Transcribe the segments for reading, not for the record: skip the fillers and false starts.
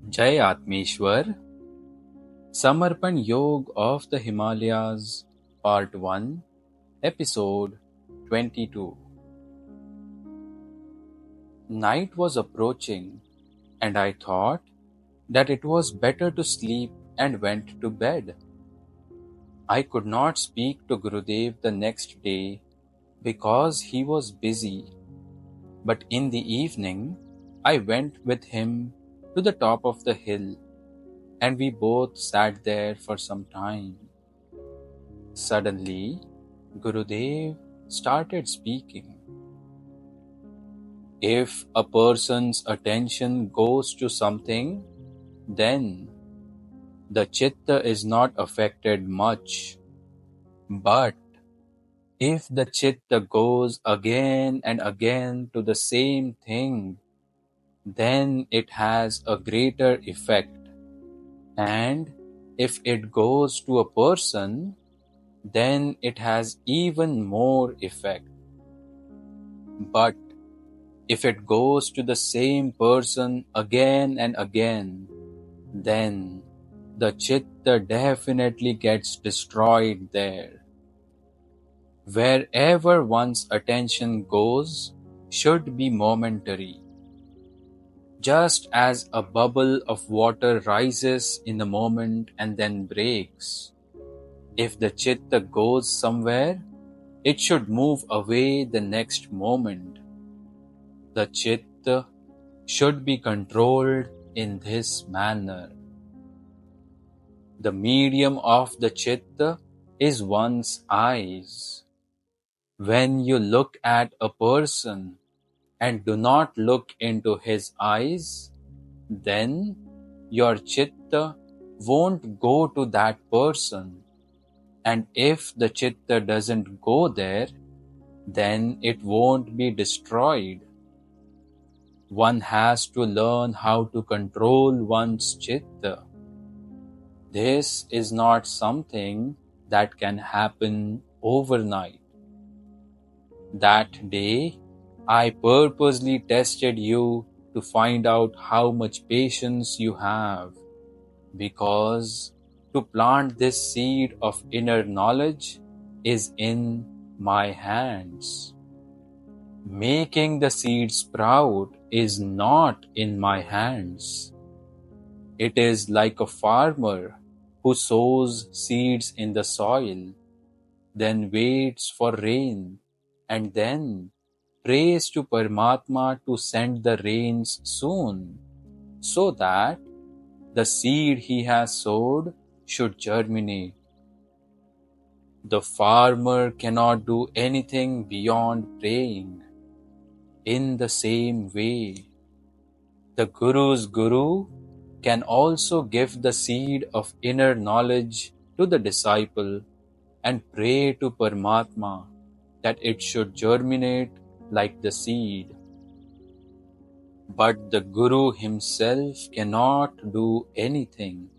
Jai Atmeshwar, Samarpan Yog of the Himalayas, Part 1, Episode 22. Night was approaching, and I thought that it was better to sleep and went to bed. I could not speak to Gurudev the next day because he was busy, but in the evening I went with him to the top of the hill, and we both sat there for some time. Suddenly, Gurudev started speaking. If a person's attention goes to something, then the chitta is not affected much. But if the chitta goes again and again to the same thing, then it has a greater effect. And if it goes to a person, then it has even more effect. But if it goes to the same person again and again, then the chitta definitely gets destroyed there. Wherever one's attention goes should be momentary. Just as a bubble of water rises in a moment and then breaks, if the chitta goes somewhere, it should move away the next moment. The chitta should be controlled in this manner. The medium of the chitta is one's eyes. When you look at a person and do not look into his eyes, then your chitta won't go to that person. And if the chitta doesn't go there, then it won't be destroyed. One has to learn how to control one's chitta. This is not something that can happen overnight. That day, I purposely tested you to find out how much patience you have, because to plant this seed of inner knowledge is in my hands. Making the seed sprout is not in my hands. It is like a farmer who sows seeds in the soil, then waits for rain, and then prays to Paramatma to send the rains soon, so that the seed he has sowed should germinate. The farmer cannot do anything beyond praying. In the same way, the Guru's Guru can also give the seed of inner knowledge to the disciple and pray to Paramatma that it should germinate like the seed. But the Guru himself cannot do anything.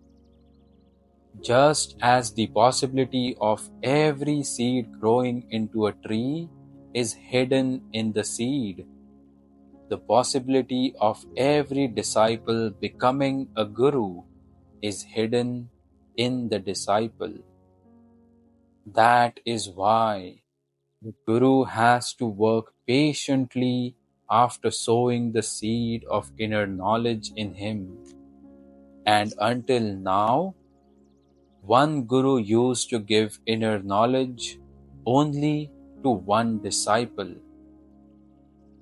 Just as the possibility of every seed growing into a tree is hidden in the seed, the possibility of every disciple becoming a Guru is hidden in the disciple. That is why the Guru has to work patiently after sowing the seed of inner knowledge in him. And until now, one Guru used to give inner knowledge only to one disciple.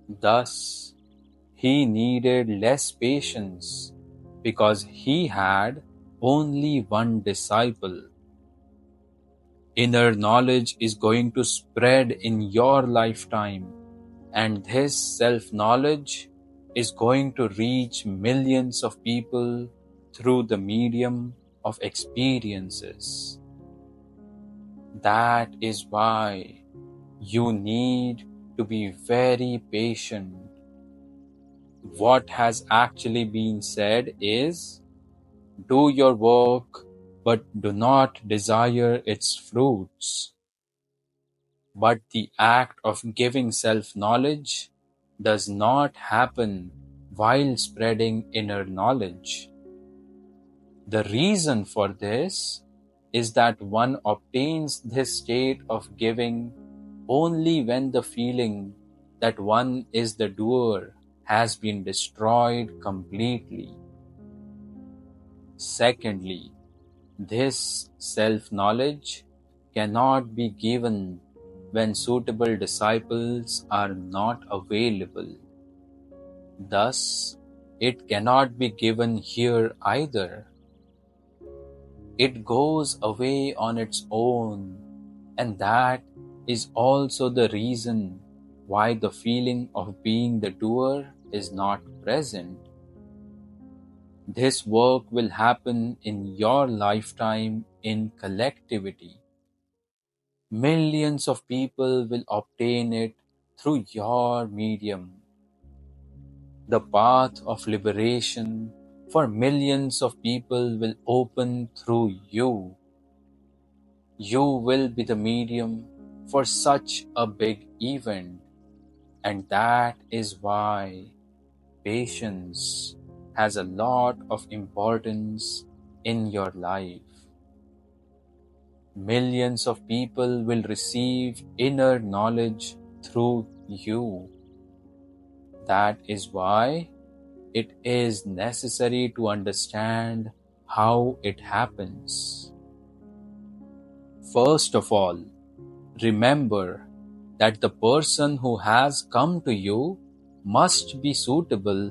Thus, he needed less patience because he had only one disciple. Inner knowledge is going to spread in your lifetime, and this self-knowledge is going to reach millions of people through the medium of experiences. That is why you need to be very patient. What has actually been said is, do your work, but do not desire its fruits. But the act of giving self-knowledge does not happen while spreading inner knowledge. The reason for this is that one obtains this state of giving only when the feeling that one is the doer has been destroyed completely. Secondly, this self-knowledge cannot be given when suitable disciples are not available. Thus, it cannot be given here either. It goes away on its own, and that is also the reason why the feeling of being the doer is not present. This work will happen in your lifetime in collectivity. Millions of people will obtain it through your medium. The path of liberation for millions of people will open through you. You will be the medium for such a big event, and that is why patience has a lot of importance in your life. Millions of people will receive inner knowledge through you. That is why it is necessary to understand how it happens. First of all, remember that the person who has come to you must be suitable,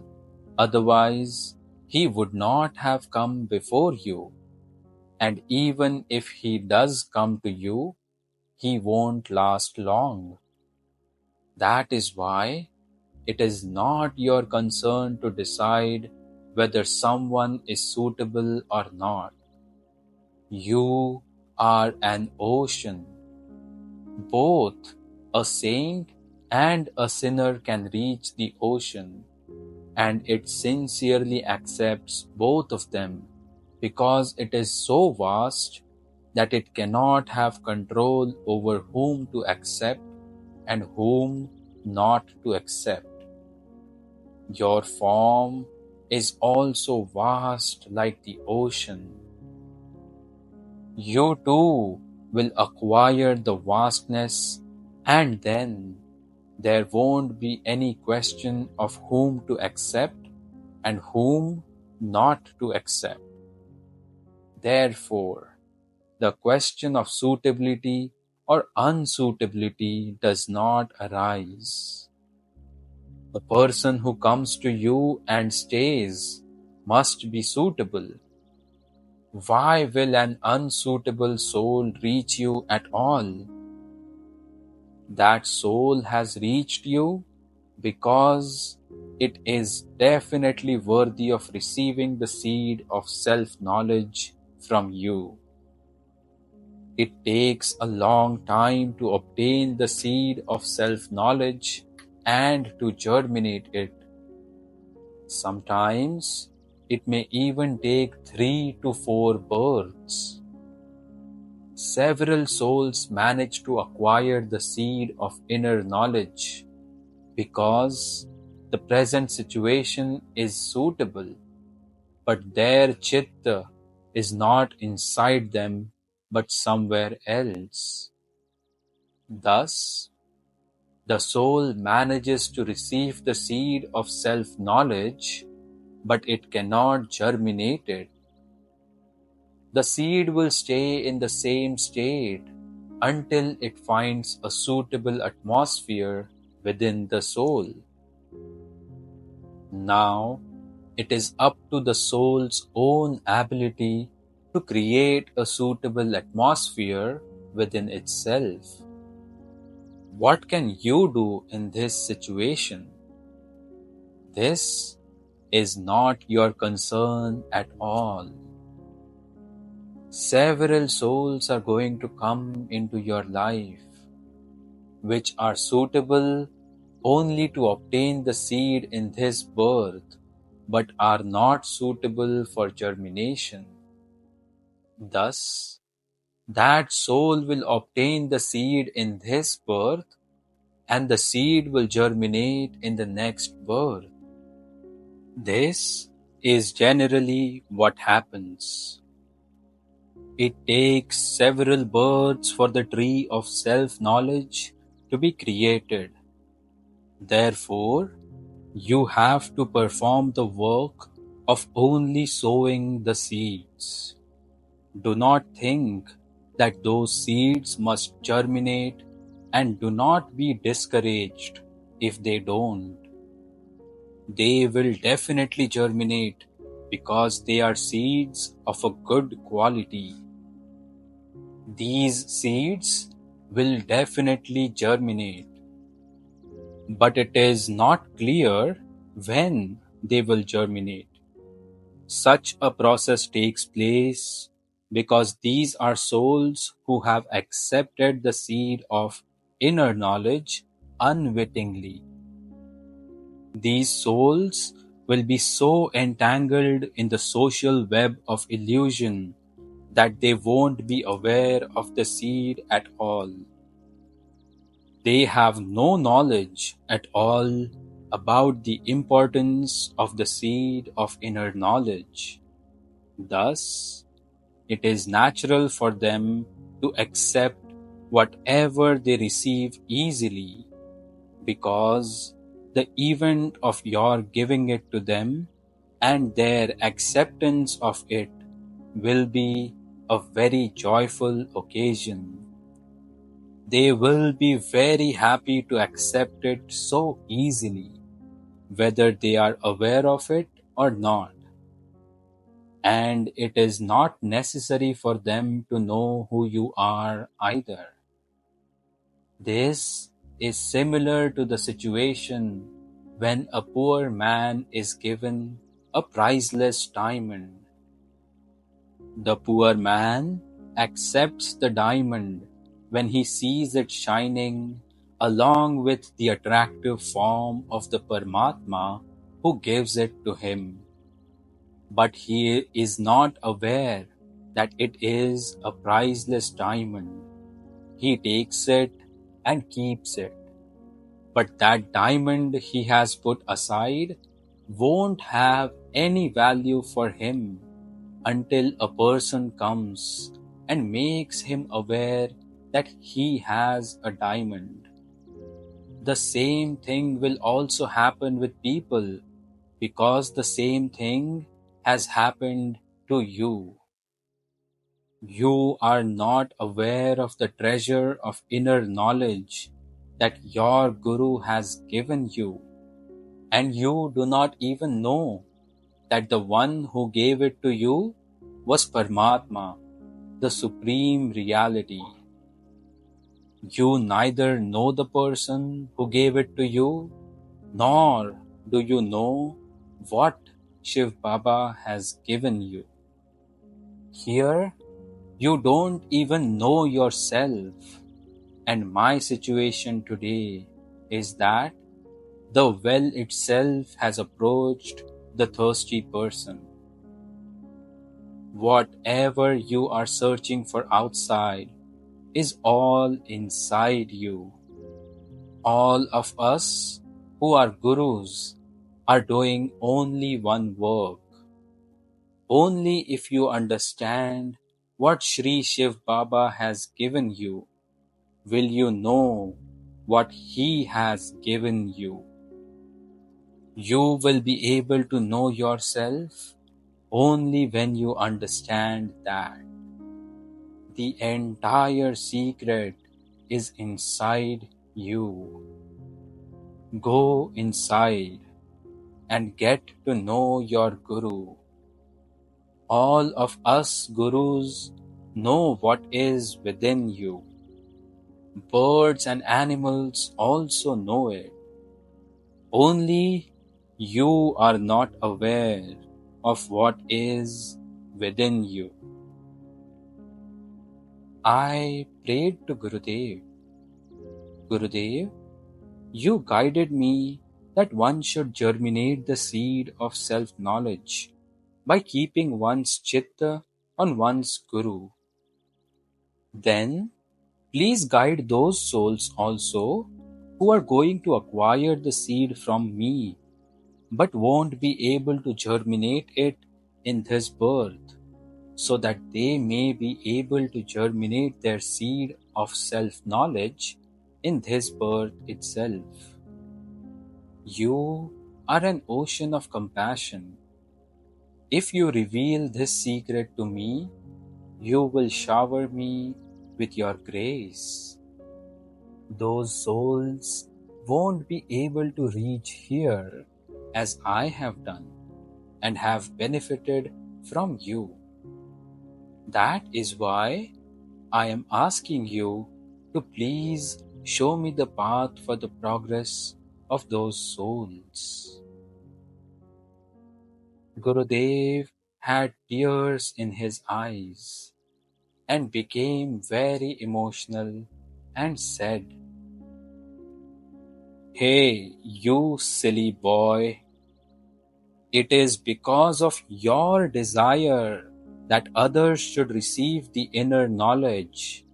otherwise he would not have come before you. And even if he does come to you, he won't last long. That is why it is not your concern to decide whether someone is suitable or not. You are an ocean. Both a saint and a sinner can reach the ocean, and it sincerely accepts both of them because it is so vast that it cannot have control over whom to accept and whom not to accept. Your form is also vast like the ocean. You too will acquire the vastness, and then there won't be any question of whom to accept and whom not to accept. Therefore, the question of suitability or unsuitability does not arise. The person who comes to you and stays must be suitable. Why will an unsuitable soul reach you at all? That soul has reached you because it is definitely worthy of receiving the seed of self-knowledge from you. It takes a long time to obtain the seed of self-knowledge and to germinate it. Sometimes it may even take 3 to 4 births. Several souls manage to acquire the seed of inner knowledge because the present situation is suitable, but their chitta is not inside them but somewhere else. Thus, the soul manages to receive the seed of self-knowledge, but it cannot germinate it. The seed will stay in the same state until it finds a suitable atmosphere within the soul. Now, it is up to the soul's own ability to create a suitable atmosphere within itself. What can you do in this situation? This is not your concern at all. Several souls are going to come into your life, which are suitable only to obtain the seed in this birth, but are not suitable for germination. Thus, that soul will obtain the seed in this birth, and the seed will germinate in the next birth. This is generally what happens. It takes several births for the tree of self-knowledge to be created. Therefore, you have to perform the work of only sowing the seeds. Do not think that those seeds must germinate, and do not be discouraged if they don't. They will definitely germinate because they are seeds of a good quality. These seeds will definitely germinate, but it is not clear when they will germinate. Such a process takes place because these are souls who have accepted the seed of inner knowledge unwittingly. These souls will be so entangled in the social web of illusion that they won't be aware of the seed at all. They have no knowledge at all about the importance of the seed of inner knowledge. Thus, it is natural for them to accept whatever they receive easily, because the event of your giving it to them and their acceptance of it will be a very joyful occasion. They will be very happy to accept it so easily, whether they are aware of it or not. And it is not necessary for them to know who you are either. This is similar to the situation when a poor man is given a priceless diamond. The poor man accepts the diamond when he sees it shining along with the attractive form of the Paramatma who gives it to him. But he is not aware that it is a priceless diamond. He takes it and keeps it. But that diamond he has put aside won't have any value for him until a person comes and makes him aware that he has a diamond. The same thing will also happen with people, because the same thing has happened to you. You are not aware of the treasure of inner knowledge that your Guru has given you, and you do not even know that the one who gave it to you was Paramatma, the Supreme Reality. You neither know the person who gave it to you, nor do you know what Shiv Baba has given you. Here, you don't even know yourself, and my situation today is that the well itself has approached the thirsty person. Whatever you are searching for outside is all inside you. All of us who are gurus are doing only one work. Only if you understand what Shree Shiv Baba has given you will you know what he has given you. You will be able to know yourself only when you understand that the entire secret is inside you. Go inside and get to know your Guru. All of us Gurus know what is within you. Birds and animals also know it. Only you are not aware of what is within you. I prayed to Gurudev. Gurudev, you guided me that one should germinate the seed of self-knowledge by keeping one's chitta on one's Guru. Then, please guide those souls also who are going to acquire the seed from me but won't be able to germinate it in this birth, so that they may be able to germinate their seed of self-knowledge in this birth itself. You are an ocean of compassion. If you reveal this secret to me, you will shower me with your grace. Those souls won't be able to reach here as I have done and have benefited from you. That is why I am asking you to please show me the path for the progress of those souls. Gurudev had tears in his eyes and became very emotional and said, "Hey, you silly boy, it is because of your desire that others should receive the inner knowledge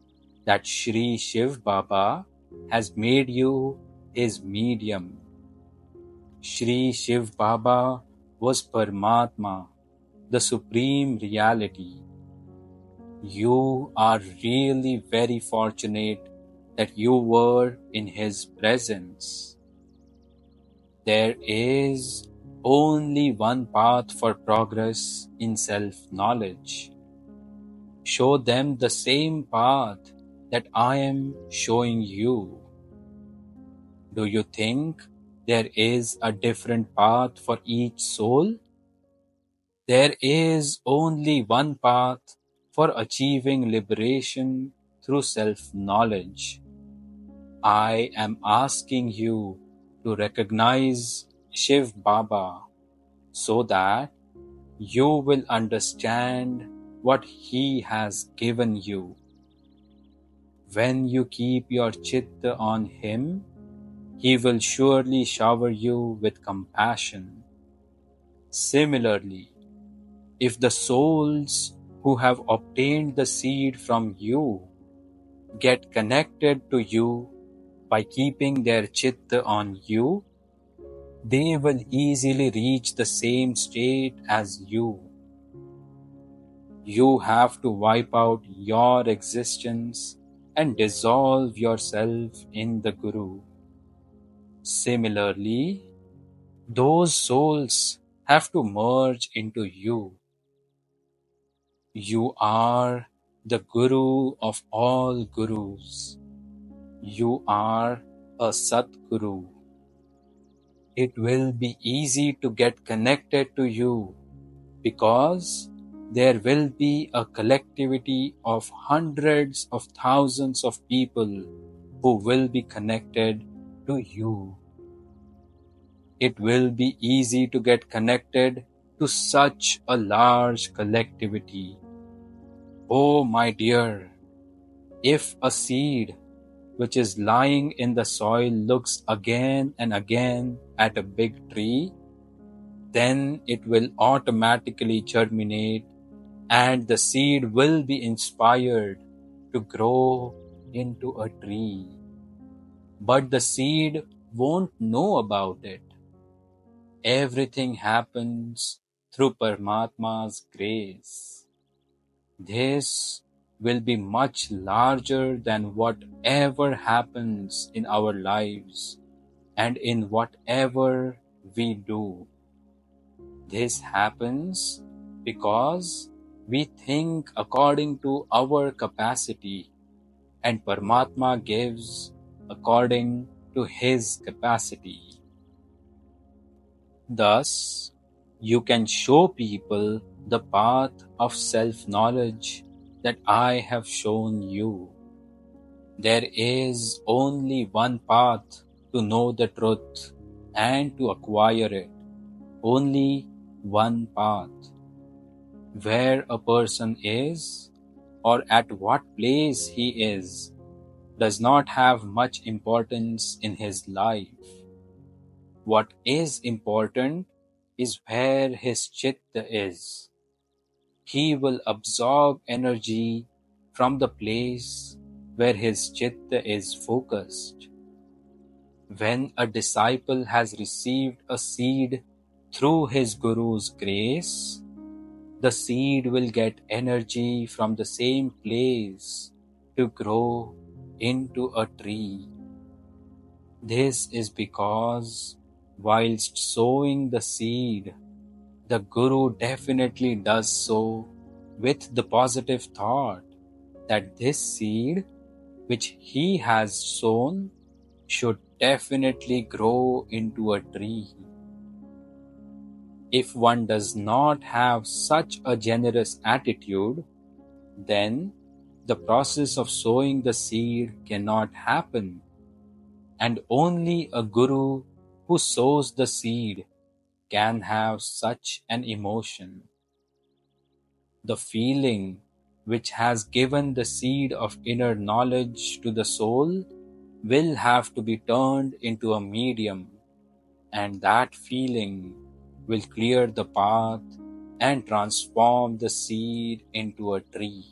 that Shree Shiv Baba has made you his medium." Shree Shiv Baba was Paramatma, the Supreme Reality. You are really very fortunate that you were in his presence. There is only one path for progress in self-knowledge. Show them the same path that I am showing you. Do you think there is a different path for each soul? There is only one path for achieving liberation through self-knowledge. I am asking you to recognize Shiv Baba so that you will understand what he has given you. When you keep your chitta on him, he will surely shower you with compassion. Similarly, if the souls who have obtained the seed from you get connected to you by keeping their chitta on you, they will easily reach the same state as you. You have to wipe out your existence and dissolve yourself in the Guru. Similarly, those souls have to merge into you. You are the Guru of all Gurus. You are a Satguru. It will be easy to get connected to you because there will be a collectivity of hundreds of thousands of people who will be connected to you. It will be easy to get connected to such a large collectivity. Oh my dear, if a seed which is lying in the soil looks again and again at a big tree, then it will automatically germinate and the seed will be inspired to grow into a tree. But the seed won't know about it. Everything happens through Paramatma's grace. This will be much larger than whatever happens in our lives and in whatever we do. This happens because we think according to our capacity and Paramatma gives according to his capacity. Thus, you can show people the path of self-knowledge that I have shown you. There is only one path to know the truth and to acquire it. Only one path. Where a person is or at what place he is does not have much importance in his life. What is important is where his chitta is. He will absorb energy from the place where his chitta is focused. When a disciple has received a seed through his Guru's grace, the seed will get energy from the same place to grow into a tree. This is because whilst sowing the seed, the Guru definitely does so with the positive thought that this seed which he has sown should definitely grow into a tree. If one does not have such a generous attitude, then the process of sowing the seed cannot happen, and only a Guru who sows the seed can have such an emotion. The feeling which has given the seed of inner knowledge to the soul will have to be turned into a medium, and that feeling will clear the path and transform the seed into a tree.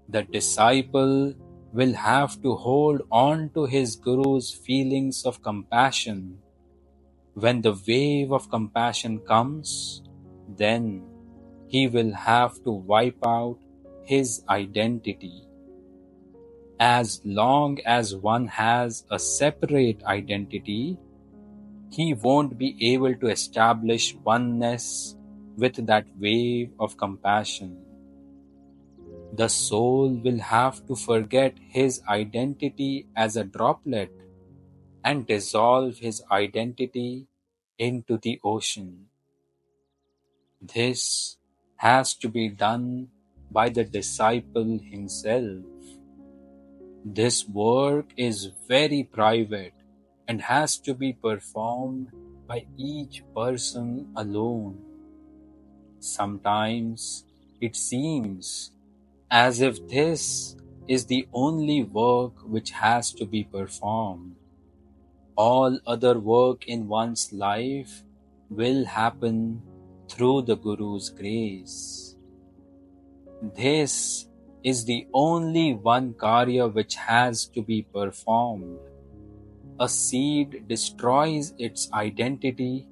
The disciple will have to hold on to his Guru's feelings of compassion. When the wave of compassion comes, then he will have to wipe out his identity. As long as one has a separate identity, he won't be able to establish oneness with that wave of compassion. The soul will have to forget his identity as a droplet and dissolve his identity into the ocean. This has to be done by the disciple himself. This work is very private and has to be performed by each person alone. Sometimes it seems as if this is the only work which has to be performed. All other work in one's life will happen through the Guru's grace. This is the only one karya which has to be performed. A seed destroys its identity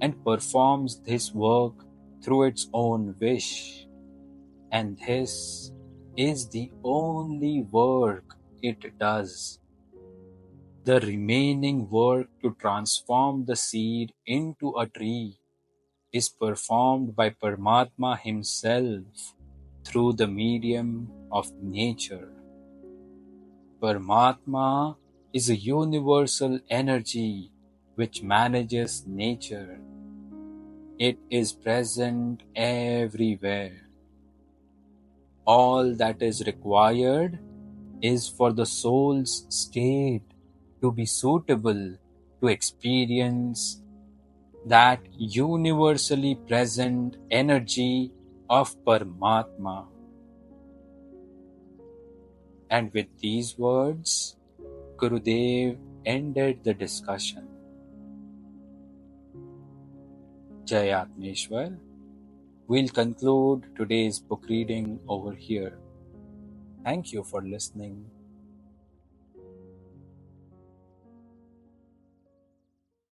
and performs this work through its own wish. And this is the only work it does. The remaining work to transform the seed into a tree is performed by Paramatma himself through the medium of nature. Paramatma is a universal energy which manages nature. It is present everywhere. All that is required is for the soul's state to be suitable to experience that universally present energy of Paramatma. And with these words, Gurudev ended the discussion. Jai Atmeshwar. We'll conclude today's book reading over here. Thank you for listening.